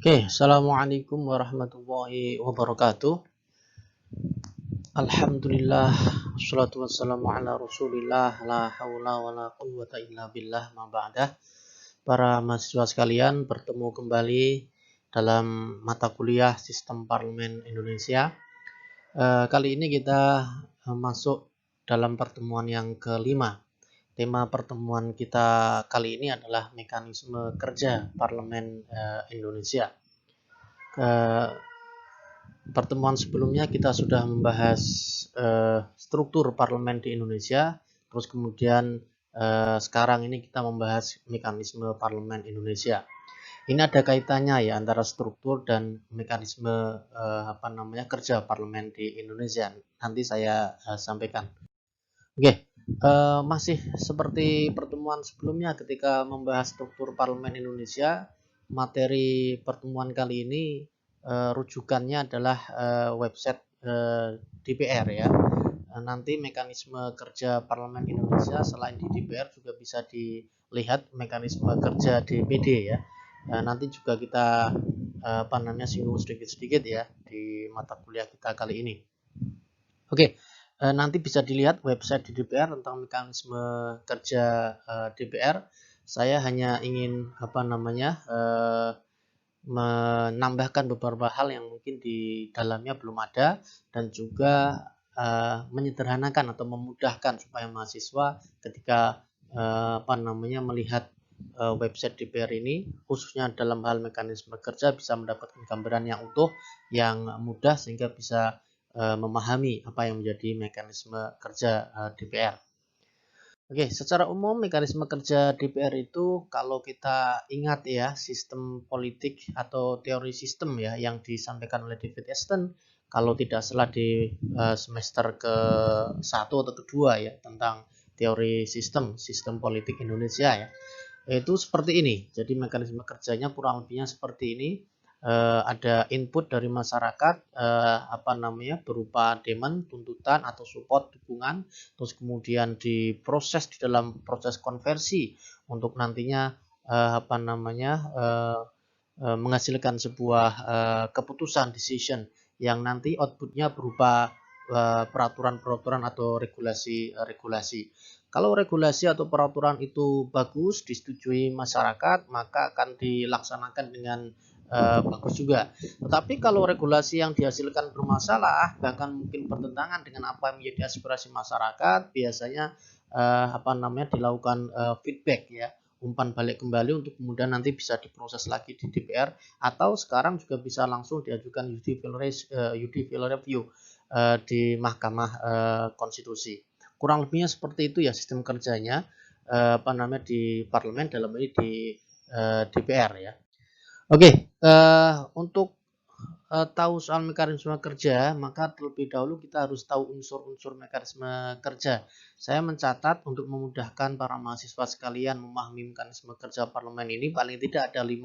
Oke, Assalamualaikum warahmatullahi wabarakatuh. Alhamdulillah, wassalatu wassalamu ala rasulillah, la hawla wa la quwwata illa billah, ma ba'dah. Para mahasiswa sekalian, bertemu kembali dalam mata kuliah Sistem Parlemen Indonesia. Kali ini kita masuk dalam pertemuan yang kelima. Tema pertemuan kita kali ini adalah mekanisme kerja Parlemen Indonesia. Pertemuan sebelumnya kita sudah membahas struktur parlemen di Indonesia, terus kemudian sekarang ini kita membahas mekanisme parlemen Indonesia. Ini ada kaitannya ya antara struktur dan mekanisme kerja parlemen di Indonesia. Nanti saya sampaikan. Oke, masih seperti pertemuan sebelumnya ketika membahas struktur parlemen Indonesia, materi pertemuan kali ini rujukannya adalah website DPR ya. Nanti mekanisme kerja parlemen Indonesia selain di DPR juga bisa dilihat mekanisme kerja DPD ya. Nanti juga kita singgung sedikit-sedikit ya di mata kuliah kita kali ini. Oke, nanti bisa dilihat website di DPR tentang mekanisme kerja DPR. Saya hanya ingin menambahkan beberapa hal yang mungkin di dalamnya belum ada dan juga menyederhanakan atau memudahkan supaya mahasiswa ketika melihat website DPR ini khususnya dalam hal mekanisme kerja bisa mendapatkan gambaran yang utuh, yang mudah sehingga bisa memahami apa yang menjadi mekanisme kerja DPR. Oke, secara umum mekanisme kerja DPR itu kalau kita ingat ya sistem politik atau teori sistem ya yang disampaikan oleh David Aston kalau tidak salah di semester ke-1 atau kedua ya tentang teori sistem politik Indonesia ya. Itu seperti ini. Jadi mekanisme kerjanya kurang lebihnya seperti ini. Ada input dari masyarakat berupa demand, tuntutan atau support, dukungan, terus kemudian diproses di dalam proses konversi untuk nantinya menghasilkan sebuah keputusan decision yang nanti outputnya berupa peraturan-peraturan atau regulasi. Kalau regulasi atau peraturan itu bagus, disetujui masyarakat, maka akan dilaksanakan dengan bagus juga. Tetapi kalau regulasi yang dihasilkan bermasalah, bahkan mungkin bertentangan dengan apa yang menjadi aspirasi masyarakat, biasanya dilakukan feedback ya, umpan balik kembali untuk kemudian nanti bisa diproses lagi di DPR atau sekarang juga bisa langsung diajukan judicial review di Mahkamah Konstitusi. Kurang lebihnya seperti itu ya sistem kerjanya di parlemen, dalam ini di DPR ya. Oke, untuk tahu soal mekanisme kerja, maka terlebih dahulu kita harus tahu unsur-unsur mekanisme kerja. Saya mencatat untuk memudahkan para mahasiswa sekalian memahami mekanisme kerja parlemen ini, paling tidak ada 5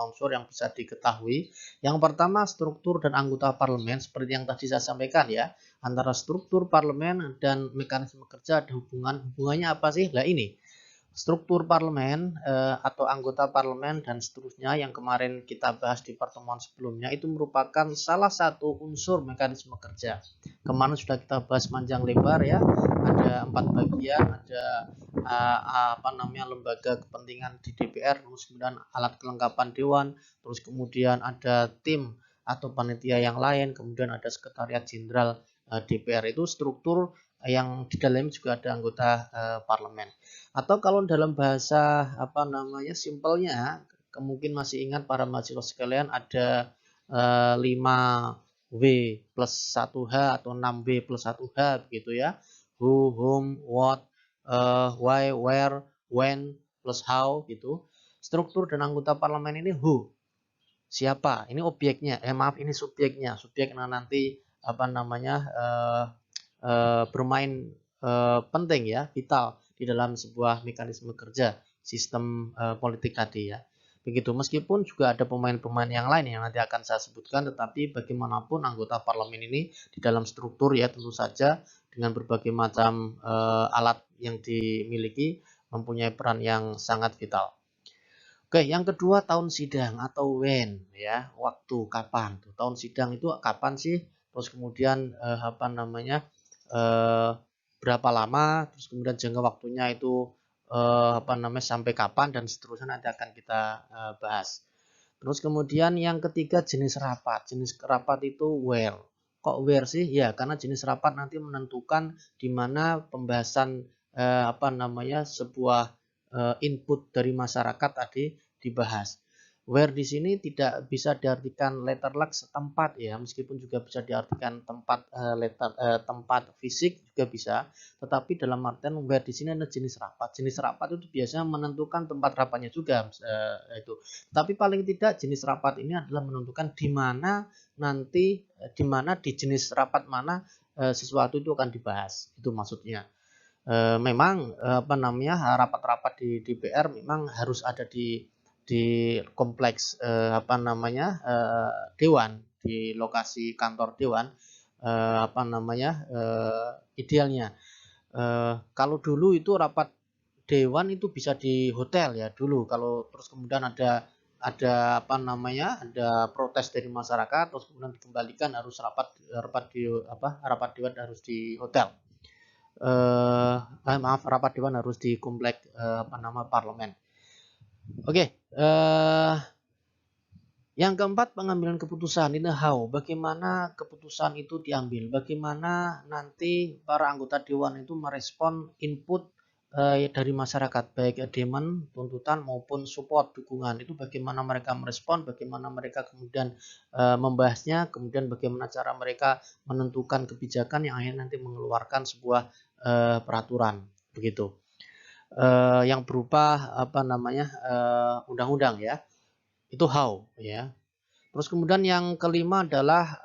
unsur yang bisa diketahui. Yang pertama, struktur dan anggota parlemen, seperti yang tadi saya sampaikan ya. Antara struktur parlemen dan mekanisme kerja ada hubungannya apa sih? Nah ini. Struktur parlemen atau anggota parlemen dan seterusnya yang kemarin kita bahas di pertemuan sebelumnya itu merupakan salah satu unsur mekanisme kerja. Kemarin sudah kita bahas panjang lebar ya, ada 4 bagian, ada lembaga kepentingan di DPR, terus kemudian alat kelengkapan dewan, terus kemudian ada tim atau panitia yang lain, kemudian ada sekretariat jenderal DPR. Itu struktur yang di dalamnya juga ada anggota parlemen. Atau kalau dalam bahasa simpelnya, mungkin masih ingat para mahasiswa sekalian ada 5W plus 1H atau 6W plus 1H begitu ya. Who, whom, what, why, where, when plus how gitu. Struktur dan anggota parlemen ini who, siapa, ini objeknya, ini subjeknya, nanti bermain penting ya, vital di dalam sebuah mekanisme kerja sistem politik tadi ya. Begitu, meskipun juga ada pemain-pemain yang lain yang nanti akan saya sebutkan, tetapi bagaimanapun anggota parlemen ini di dalam struktur ya tentu saja dengan berbagai macam alat yang dimiliki mempunyai peran yang sangat vital. Oke, yang kedua tahun sidang atau when ya, waktu kapan tuh. Tahun sidang itu kapan sih? Terus kemudian apa namanya? eh, berapa lama? Terus kemudian jangka waktunya itu apa namanya sampai kapan dan seterusnya nanti akan kita bahas. Terus kemudian yang ketiga jenis rapat. Jenis rapat itu where. Kok where sih? Ya, karena jenis rapat nanti menentukan di mana pembahasan apa namanya sebuah input dari masyarakat tadi dibahas. Where di sini tidak bisa diartikan letter luck setempat ya, meskipun juga bisa diartikan tempat tempat fisik juga bisa, tetapi dalam artian where di sini ada jenis rapat. Jenis rapat itu biasanya menentukan tempat rapatnya juga itu. Tapi paling tidak jenis rapat ini adalah menentukan di mana nanti di mana di jenis rapat mana sesuatu itu akan dibahas. Itu maksudnya. Memang apa namanya rapat-rapat di DPR memang harus ada di kompleks apa namanya dewan di lokasi kantor dewan apa namanya idealnya. Kalau dulu itu rapat dewan itu bisa di hotel ya dulu. Kalau terus kemudian ada apa namanya ada protes dari masyarakat terus kemudian dikembalikan harus rapat di apa rapat dewan harus di hotel. Maaf rapat dewan harus di komplek apa nama parlemen. Oke, yang keempat pengambilan keputusan ini how, bagaimana keputusan itu diambil, bagaimana nanti para anggota dewan itu merespon input dari masyarakat baik demand, tuntutan maupun support dukungan itu bagaimana mereka merespon, bagaimana mereka kemudian membahasnya, kemudian bagaimana cara mereka menentukan kebijakan yang akhirnya nanti mengeluarkan sebuah peraturan begitu. Yang berupa apa namanya undang-undang ya itu how ya. Terus kemudian yang kelima adalah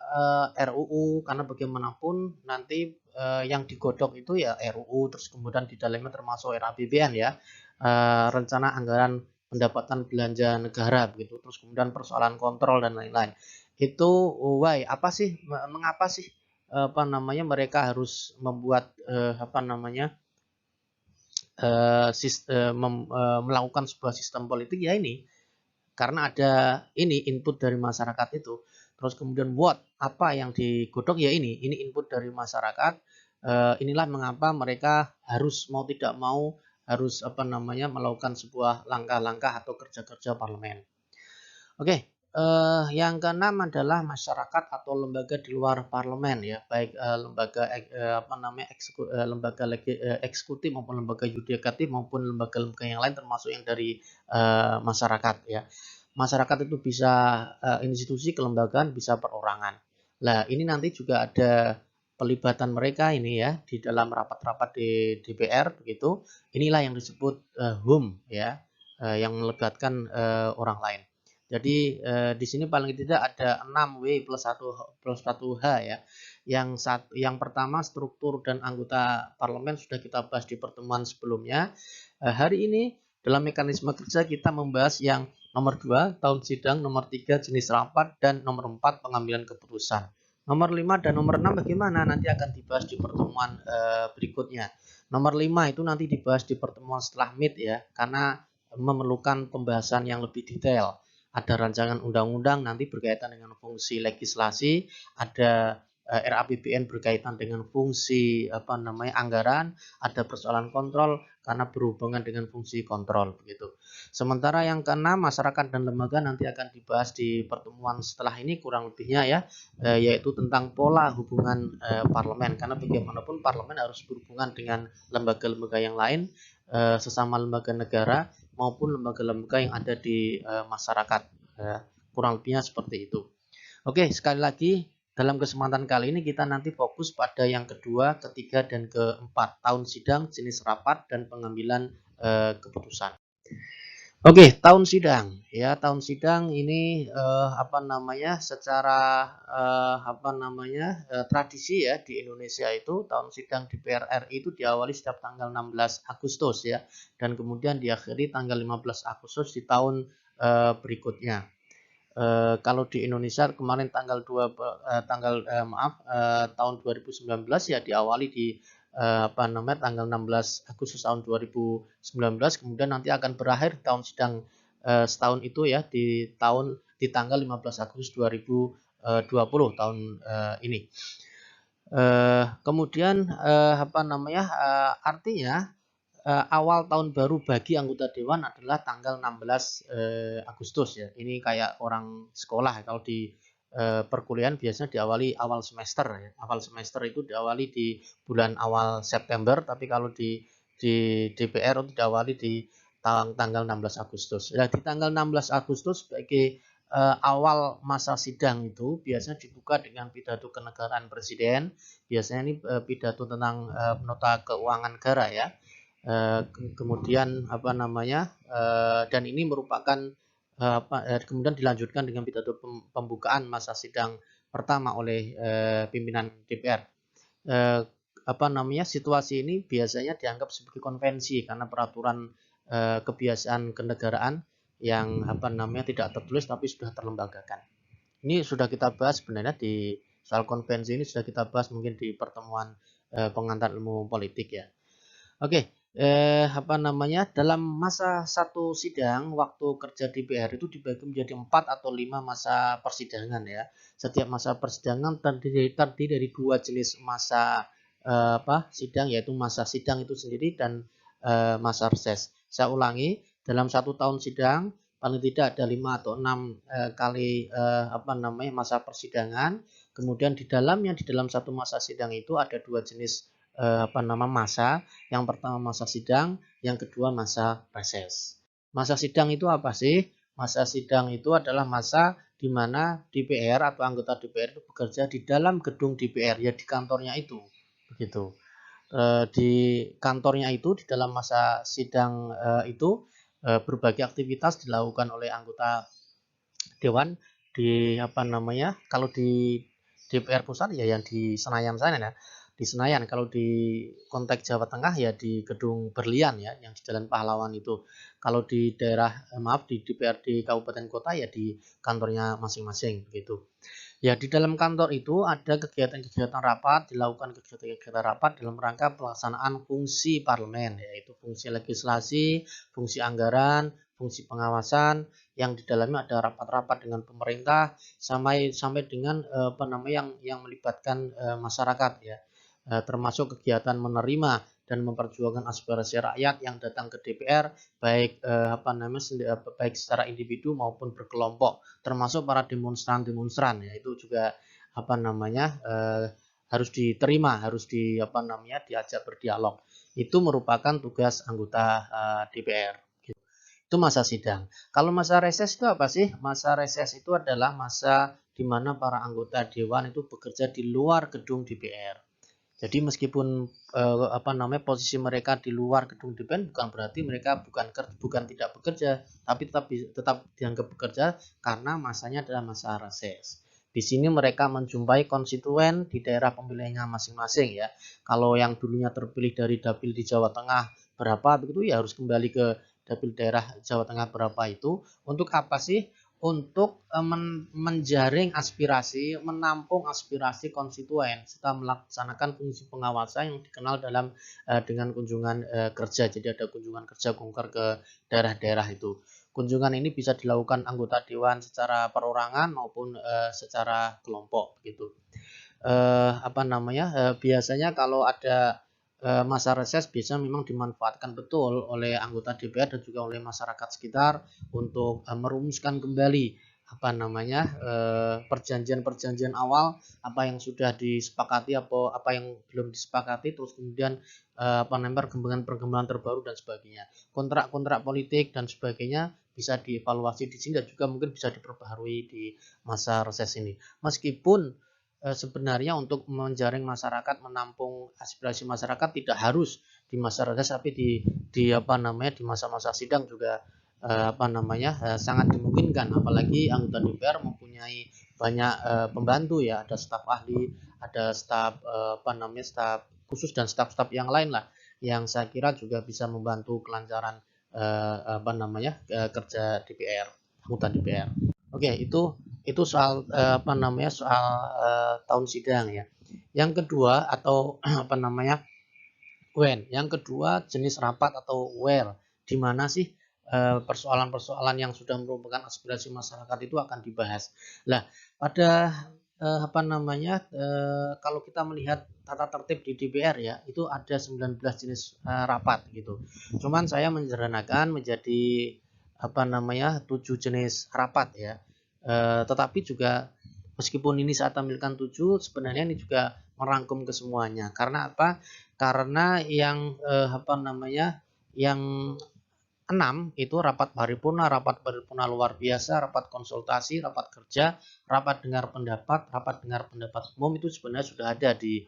RUU karena bagaimanapun nanti yang digodok itu ya RUU terus kemudian di dalamnya termasuk RAPBN ya rencana anggaran pendapatan belanja negara begitu terus kemudian persoalan kontrol dan lain-lain itu why apa sih mengapa sih apa namanya mereka harus membuat apa namanya melakukan sebuah sistem politik ya ini karena ada ini input dari masyarakat itu. Terus kemudian what apa yang digodok ya ini input dari masyarakat. Inilah mengapa mereka harus mau tidak mau harus apa namanya melakukan sebuah langkah-langkah atau kerja-kerja parlemen. Oke, yang keenam adalah masyarakat atau lembaga di luar parlemen ya, baik lembaga apa namanya lembaga eksekutif maupun lembaga yudikatif maupun lembaga-lembaga yang lain termasuk yang dari masyarakat ya. Masyarakat itu bisa institusi kelembagaan bisa perorangan. Nah, ini nanti juga ada pelibatan mereka ini ya di dalam rapat-rapat di DPR begitu. Inilah yang disebut HUM ya, yang melibatkan orang lain. Jadi di sini paling tidak ada 6 W plus 1 H ya. Yang pertama struktur dan anggota parlemen sudah kita bahas di pertemuan sebelumnya. Hari ini dalam mekanisme kerja kita membahas yang nomor 2 tahun sidang, nomor 3 jenis rapat dan nomor 4 pengambilan keputusan. Nomor 5 dan nomor 6 bagaimana nanti akan dibahas di pertemuan berikutnya. Nomor 5 itu nanti dibahas di pertemuan setelah MIT ya karena memerlukan pembahasan yang lebih detail. Ada rancangan undang-undang nanti berkaitan dengan fungsi legislasi, ada RAPBN berkaitan dengan fungsi apa namanya anggaran, ada persoalan kontrol karena berhubungan dengan fungsi kontrol begitu. Sementara yang keenam masyarakat dan lembaga nanti akan dibahas di pertemuan setelah ini kurang lebihnya ya, yaitu tentang pola hubungan parlemen karena bagaimanapun parlemen harus berhubungan dengan lembaga-lembaga yang lain, sesama lembaga negara maupun lembaga-lembaga yang ada di masyarakat. Kurang lebihnya seperti itu. Oke, sekali lagi dalam kesempatan kali ini kita nanti fokus pada yang kedua, ketiga, dan keempat tahun sidang, jenis rapat, dan pengambilan keputusan. Oke, tahun sidang ya tahun sidang ini apa namanya secara apa namanya tradisi ya di Indonesia itu tahun sidang DPR RI itu diawali setiap tanggal 16 Agustus ya dan kemudian diakhiri tanggal 15 Agustus di tahun berikutnya. Kalau di Indonesia kemarin tanggal 2 tahun 2019 ya diawali di apa namanya tanggal 16 Agustus tahun 2019 kemudian nanti akan berakhir tahun sidang setahun itu ya di tanggal 15 Agustus 2020 tahun ini. Kemudian artinya awal tahun baru bagi anggota dewan adalah tanggal 16 Agustus ya. Ini kayak orang sekolah kalau di perkuliahan biasanya diawali awal semester ya. Awal semester itu diawali di bulan awal September, tapi kalau di DPR itu diawali di tanggal 16 Agustus. Ya, di tanggal 16 Agustus sebagai awal masa sidang itu biasanya dibuka dengan pidato kenegaraan presiden. Biasanya ini pidato tentang nota keuangan negara ya. Kemudian dan ini merupakan kemudian dilanjutkan dengan pidato pembukaan masa sidang pertama oleh pimpinan DPR. Situasi ini biasanya dianggap sebagai konvensi karena peraturan kebiasaan kenegaraan yang tidak tertulis tapi sudah terlembagakan. Ini sudah kita bahas sebenarnya di soal konvensi ini sudah kita bahas mungkin di pertemuan pengantar ilmu politik ya. Oke, dalam masa satu sidang waktu kerja DPR itu dibagi menjadi 4 atau 5 masa persidangan ya. Setiap masa persidangan terdiri dari 2 jenis masa sidang, yaitu masa sidang itu sendiri dan masa reses. Saya ulangi, dalam 1 tahun sidang paling tidak ada 5 atau 6 kali masa persidangan. Kemudian di dalam satu masa sidang itu ada 2 jenis masa. Yang pertama masa sidang, yang kedua masa reses. Masa sidang itu apa sih? Masa sidang itu adalah masa di mana DPR atau anggota DPR itu bekerja di dalam gedung DPR ya, di kantornya itu. Begitu. Di kantornya itu di dalam masa sidang itu berbagai aktivitas dilakukan oleh anggota dewan kalau di DPR pusat ya yang di Senayan sana ya. Di Senayan, kalau di konteks Jawa Tengah ya di Gedung Berlian ya yang di Jalan Pahlawan itu. Kalau di daerah di DPRD kabupaten kota ya di kantornya masing-masing begitu. Ya, di dalam kantor itu ada kegiatan-kegiatan rapat, dilakukan kegiatan-kegiatan rapat dalam rangka pelaksanaan fungsi parlemen, yaitu fungsi legislasi, fungsi anggaran, fungsi pengawasan, yang di dalamnya ada rapat-rapat dengan pemerintah sampai dengan yang melibatkan masyarakat ya. Termasuk kegiatan menerima dan memperjuangkan aspirasi rakyat yang datang ke DPR baik baik secara individu maupun berkelompok, termasuk para demonstran ya, itu juga harus diterima, harus diajak berdialog. Itu merupakan tugas anggota DPR. Itu masa sidang. Kalau masa reses itu apa sih? Masa reses itu adalah masa di mana para anggota dewan itu bekerja di luar gedung DPR. Jadi meskipun posisi mereka di luar gedung DPR bukan berarti mereka bukan tidak bekerja, tapi tetap dianggap bekerja karena masanya adalah masa reses. Di sini mereka menjumpai konstituen di daerah pemilihannya masing-masing ya. Kalau yang dulunya terpilih dari dapil di Jawa Tengah berapa begitu ya harus kembali ke dapil daerah Jawa Tengah berapa itu. Untuk apa sih? Untuk menjaring aspirasi, menampung aspirasi konstituen serta melaksanakan fungsi pengawasan yang dikenal dengan kunjungan kerja. Jadi ada kunjungan kerja Kunker ke daerah-daerah itu. Kunjungan ini bisa dilakukan anggota dewan secara perorangan maupun secara kelompok gitu. Biasanya kalau ada masa reses biasanya memang dimanfaatkan betul oleh anggota DPR dan juga oleh masyarakat sekitar untuk merumuskan kembali perjanjian-perjanjian awal, apa yang sudah disepakati atau apa yang belum disepakati, terus kemudian perkembangan terbaru dan sebagainya, kontrak-kontrak politik dan sebagainya bisa dievaluasi di sini dan juga mungkin bisa diperbaharui di masa reses ini. Meskipun sebenarnya untuk menjaring masyarakat, menampung aspirasi masyarakat tidak harus di masa reses, tapi di masa-masa sidang juga sangat dimungkinkan, apalagi anggota DPR mempunyai banyak pembantu ya, ada staf ahli, ada staf staf khusus dan staf-staf yang lain lah yang saya kira juga bisa membantu kelancaran kerja DPR, anggota DPR. Oke, itu soal soal tahun sidang ya. Yang kedua atau WEN. Yang kedua jenis rapat atau WER. Di mana sih persoalan-persoalan yang sudah merupakan aspirasi masyarakat itu akan dibahas. Lah, pada kalau kita melihat tata tertib di DPR ya, itu ada 19 jenis rapat gitu. Cuman saya menyederhanakan menjadi 7 jenis rapat ya. Tetapi juga meskipun ini saya tampilkan 7, sebenarnya ini juga merangkum ke semuanya. Karena apa? Karena yang 6 itu rapat paripurna luar biasa, rapat konsultasi, rapat kerja, rapat dengar pendapat umum itu sebenarnya sudah ada di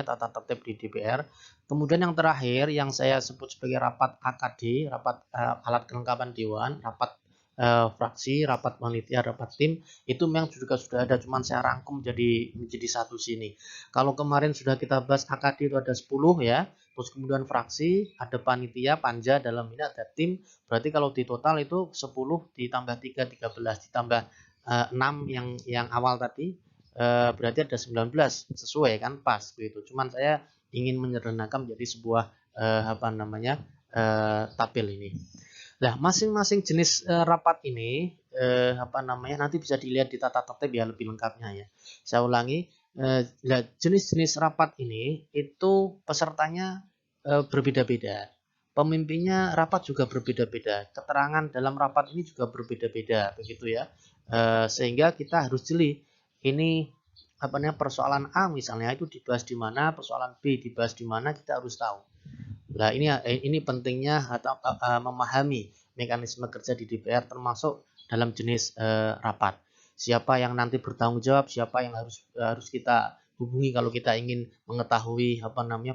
tata tertib di DPR. Kemudian yang terakhir yang saya sebut sebagai rapat AKD, rapat alat kelengkapan dewan, rapat fraksi, rapat panitia, rapat tim, itu memang juga sudah ada, cuman saya rangkum menjadi satu sini. Kalau kemarin sudah kita bahas AKD itu ada 10 ya. Terus kemudian fraksi, ada panitia, panja, dalam ini ada tim. Berarti kalau di total itu 10 ditambah 3, 13, ditambah 6 yang awal tadi, berarti ada 19, sesuai kan, pas begitu. Cuman saya ingin menyederhanakan menjadi sebuah tabel ini. Nah, masing-masing jenis rapat ini nanti bisa dilihat di tata tertib ya lebih lengkapnya ya. Saya ulangi, jenis-jenis rapat ini itu pesertanya berbeda-beda. Pemimpinnya rapat juga berbeda-beda. Keterangan dalam rapat ini juga berbeda-beda, begitu ya. Sehingga kita harus jeli. Ini persoalan A misalnya itu dibahas di mana, persoalan B dibahas di mana, kita harus tahu. Nah, ini pentingnya atau memahami mekanisme kerja di DPR termasuk dalam jenis rapat. Siapa yang nanti bertanggung jawab, siapa yang harus kita hubungi kalau kita ingin mengetahui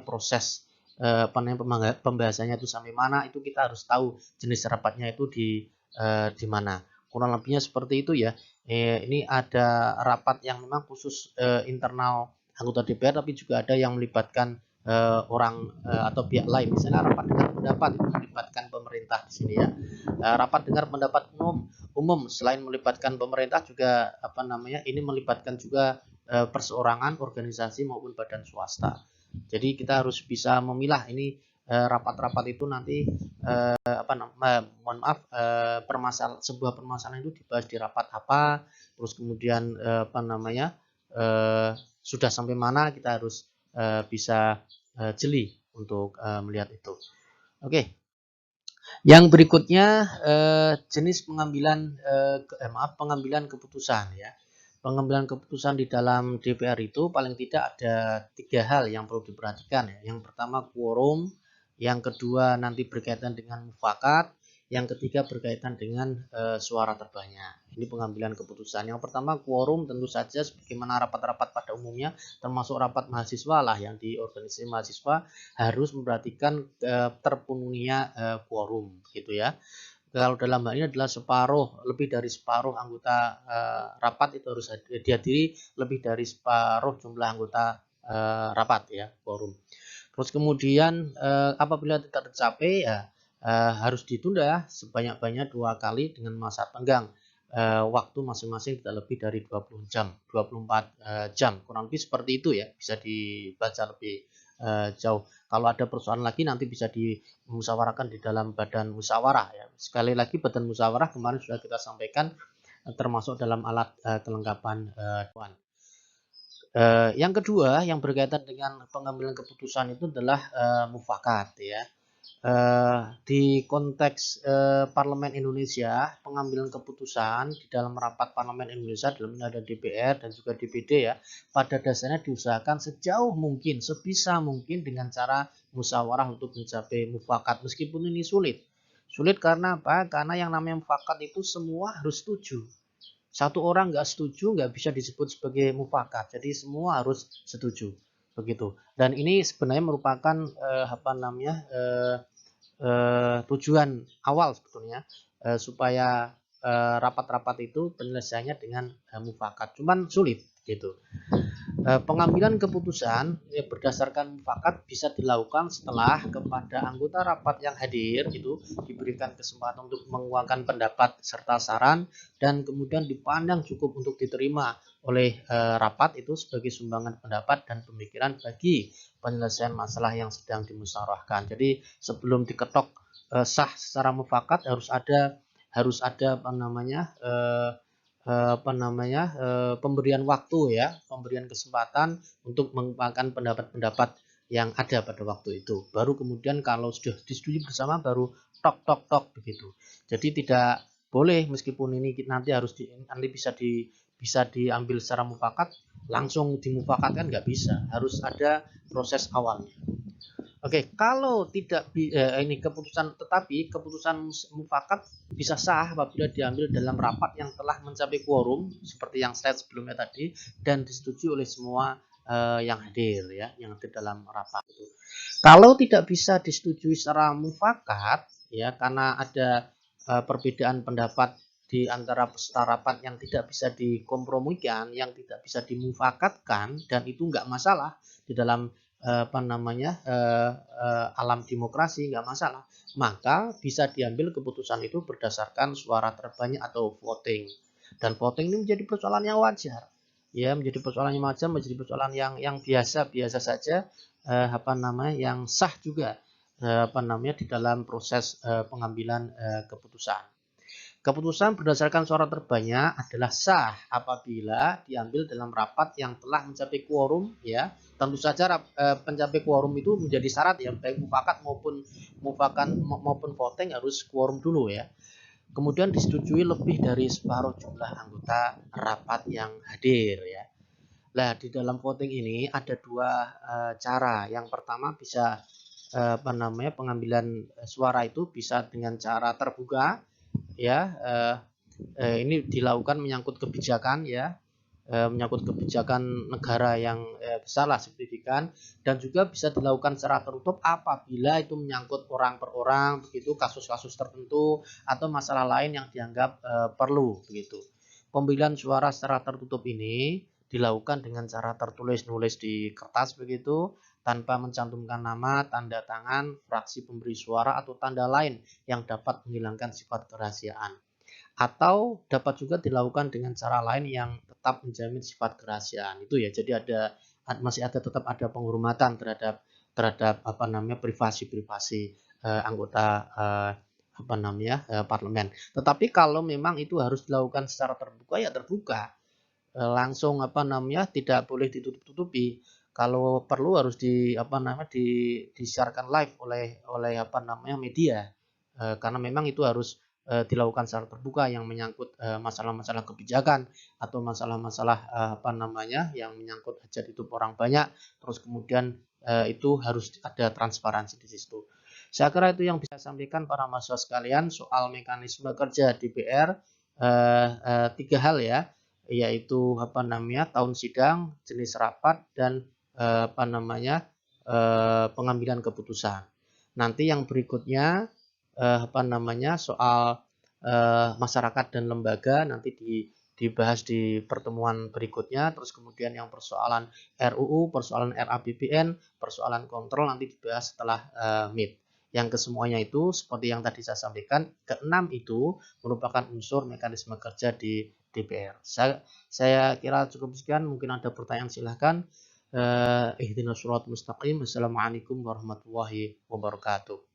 proses pembahasannya itu sampai mana, itu kita harus tahu jenis rapatnya itu di mana. Kurang lebihnya seperti itu ya. Ini ada rapat yang memang khusus internal anggota DPR, tapi juga ada yang melibatkan orang atau pihak lain. Misalnya rapat dengar pendapat itu melibatkan pemerintah di sini ya. Rapat dengar pendapat umum selain melibatkan pemerintah juga ini melibatkan juga perseorangan, organisasi maupun badan swasta. Jadi kita harus bisa memilah ini rapat-rapat itu nanti sebuah permasalahan itu dibahas di rapat apa, terus kemudian sudah sampai mana, kita harus bisa jeli untuk melihat itu. Oke. Yang berikutnya jenis pengambilan keputusan ya. Pengambilan keputusan di dalam DPR itu paling tidak ada 3 hal yang perlu diperhatikan ya. Yang pertama quorum, yang kedua nanti berkaitan dengan mufakat, yang ketiga berkaitan dengan suara terbanyak. Ini pengambilan keputusan. Yang pertama quorum, tentu saja sebagaimana rapat-rapat pada umumnya, termasuk rapat mahasiswa lah yang di organisasi mahasiswa harus memperhatikan terpenuhinya quorum gitu ya. Kalau dalam hal ini adalah lebih dari separuh anggota rapat itu harus dihadiri lebih dari separuh jumlah anggota rapat ya, quorum. Terus kemudian apabila tidak tercapai ya harus ditunda sebanyak-banyak 2 kali dengan masa tenggang waktu masing-masing tidak lebih dari 24 jam. Kurang lebih seperti itu ya, bisa dibaca lebih jauh. Kalau ada persoalan lagi nanti bisa dimusyawarahkan di dalam badan musyawarah ya. Sekali lagi badan musyawarah kemarin sudah kita sampaikan termasuk dalam alat kelengkapan dewan. Yang kedua yang berkaitan dengan pengambilan keputusan itu adalah mufakat ya. Di konteks Parlemen Indonesia, pengambilan keputusan di dalam rapat Parlemen Indonesia, dalam ini ada DPR dan juga DPD ya, pada dasarnya diusahakan sejauh mungkin, sebisa mungkin dengan cara musyawarah untuk mencapai mufakat, meskipun ini sulit. Sulit karena apa? Karena yang namanya mufakat itu semua harus setuju. Satu orang nggak setuju nggak bisa disebut sebagai mufakat, jadi semua harus setuju begitu. Dan ini sebenarnya merupakan tujuan awal sebetulnya supaya rapat-rapat itu penyelesaiannya dengan mufakat. Cuman sulit gitu. Pengambilan keputusan berdasarkan mufakat bisa dilakukan setelah kepada anggota rapat yang hadir itu diberikan kesempatan untuk mengeluarkan pendapat serta saran dan kemudian dipandang cukup untuk diterima oleh rapat itu sebagai sumbangan pendapat dan pemikiran bagi penyelesaian masalah yang sedang dimusyawarahkan. Jadi sebelum diketok sah secara mufakat harus ada pemberian waktu ya, pemberian kesempatan untuk mengungkapkan pendapat-pendapat yang ada pada waktu itu. Baru kemudian kalau sudah disetujui bersama baru tok tok tok begitu. Jadi tidak boleh meskipun ini nanti nanti bisa diambil secara mufakat langsung dimufakatkan, nggak bisa, harus ada proses awalnya. Oke, kalau tidak ini keputusan, tetapi keputusan mufakat bisa sah apabila diambil dalam rapat yang telah mencapai quorum seperti yang slide sebelumnya tadi dan disetujui oleh semua yang hadir ya, yang hadir dalam rapat itu. Kalau tidak bisa disetujui secara mufakat ya karena ada perbedaan pendapat di antara peserta rapat yang tidak bisa dikompromikan, yang tidak bisa dimufakatkan, dan itu nggak masalah di dalam alam demokrasi, nggak masalah, maka bisa diambil keputusan itu berdasarkan suara terbanyak atau voting, dan voting ini menjadi persoalan yang wajar ya, menjadi persoalan yang wajar, menjadi persoalan yang biasa saja, yang sah juga di dalam proses pengambilan keputusan. Keputusan berdasarkan suara terbanyak adalah sah apabila diambil dalam rapat yang telah mencapai quorum ya. Tentu saja pencapai quorum itu menjadi syarat ya, baik mufakat maupun voting harus quorum dulu ya. Kemudian disetujui lebih dari separuh jumlah anggota rapat yang hadir ya. Nah, di dalam voting ini ada dua cara. Yang pertama bisa pengambilan suara itu bisa dengan cara terbuka ya, ini dilakukan menyangkut kebijakan ya, menyangkut kebijakan negara yang besar lah, signifikan, dan juga bisa dilakukan secara tertutup apabila itu menyangkut orang per orang begitu, kasus-kasus tertentu atau masalah lain yang dianggap perlu begitu. Pemilihan suara secara tertutup ini dilakukan dengan cara tertulis nulis di kertas begitu, tanpa mencantumkan nama, tanda tangan, fraksi pemberi suara atau tanda lain yang dapat menghilangkan sifat kerahasiaan. Atau dapat juga dilakukan dengan cara lain yang tetap menjamin sifat kerahasiaan itu ya. Jadi masih ada tetap ada penghormatan terhadap privasi anggota parlemen. Tetapi kalau memang itu harus dilakukan secara terbuka ya terbuka, langsung tidak boleh ditutup-tutupi. Kalau perlu harus disiarkan live oleh media, karena memang itu harus dilakukan secara terbuka yang menyangkut masalah-masalah kebijakan atau masalah-masalah yang menyangkut hajat hidup orang banyak. Terus kemudian itu harus ada transparansi di situ. Saya kira itu yang bisa saya sampaikan para mahasiswa sekalian soal mekanisme kerja DPR. Tiga hal ya, yaitu tahun sidang, jenis rapat, dan pengambilan keputusan. Nanti yang berikutnya soal masyarakat dan lembaga nanti dibahas di pertemuan berikutnya. Terus kemudian yang persoalan RUU, persoalan RAPBN, persoalan kontrol nanti dibahas setelah MIT. Yang kesemuanya itu seperti yang tadi saya sampaikan, keenam itu merupakan unsur mekanisme kerja di DPR. Saya kira cukup sekian, mungkin ada pertanyaan silahkan. Ihdinas shiratal mustaqim. Assalamualaikum warahmatullahi wabarakatuh.